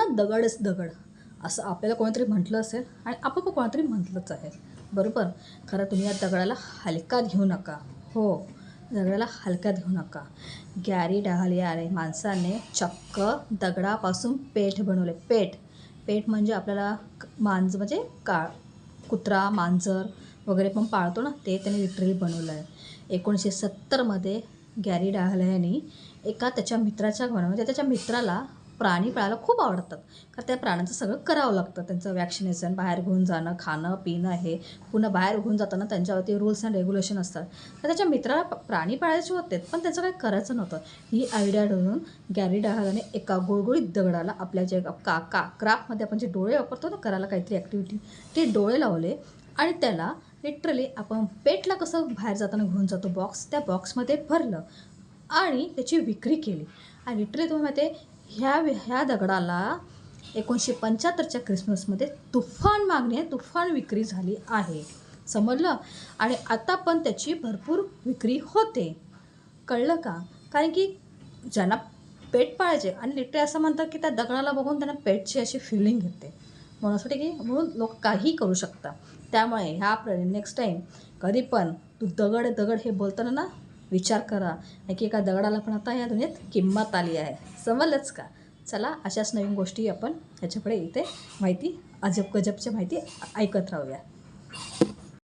दगडच दगड असं आपल्याला कोणीतरी म्हटलं असेल आणि आपण पण कोणीतरी म्हटलंच आहे, बरोबर. खरं तुम्ही या दगडाला हलक्यात घेऊ नका. हो, दगडाला हलक्यात घेऊ नका. गॅरी डहालिया या माणसाने चक्क दगडापासून पेठ बनवले. पेठ पेठ म्हणजे आपल्याला म्हणजे कुत्रा मांजर वगैरे पण पाळतो ना, ते त्याने लिटरली बनवलं आहे. 1970मध्ये गॅरी डहालियानी एका त्याच्या मित्राच्या घरामध्ये म्हणजे त्याच्या मित्राला प्राणी पाळायला खूप आवडतात. कारण त्या प्राण्यांचं सगळं करावं लागतं. त्यांचं वॅक्सिनेशन, बाहेर घेऊन जाणं, खाणं पिणं हे पुन्हा बाहेर घेऊन जाताना त्यांच्यावरती रूल्स अँड रेग्युलेशन असतात. तर त्याच्या मित्राला प्राणी पाळायचे होते, पण त्याचं काही करायचं नव्हतं. ही आयडिया ठरवून गॅरी डहालियाने एका गुळगुळीत दगडाला आपल्या जे क्राफ्टमध्ये आपण जे डोळे वापरतो ना करायला काहीतरी ॲक्टिव्हिटी, ते डोळे लावले आणि त्याला लिटरली आपण पेटला कसं बाहेर जाताना घेऊन जातो बॉक्स, त्या बॉक्समध्ये भरलं आणि त्याची विक्री केली. आणि लिटरली तुम्ही माहिती आहे ह्या दगडाला 1975च्या क्रिसमसमध्ये तुफान मागणी आहे, तुफान विक्री झाली आहे, समजलं. आणि आता पण त्याची भरपूर विक्री होते, कळलं का. कारण की ज्यांना पेट पाळायचे आणि लिटरली असं म्हणतात की त्या दगडाला बघून त्यांना पेटची अशी फिलिंग येते, म्हणून लोक काहीही करू शकतात. त्यामुळे ह्या नेक्स्ट टाईम कधी पण तू दगड दगड हे बोलताना ना विचार करा, की एका दगडाला पण आता या दुनियेत किंमत आली आहे, समजलंच का. चला अशाच नवीन गोष्टी आपण ह्याच्यापुढे इथे माहिती अजब गजबच्या माहिती ऐकत राहूया.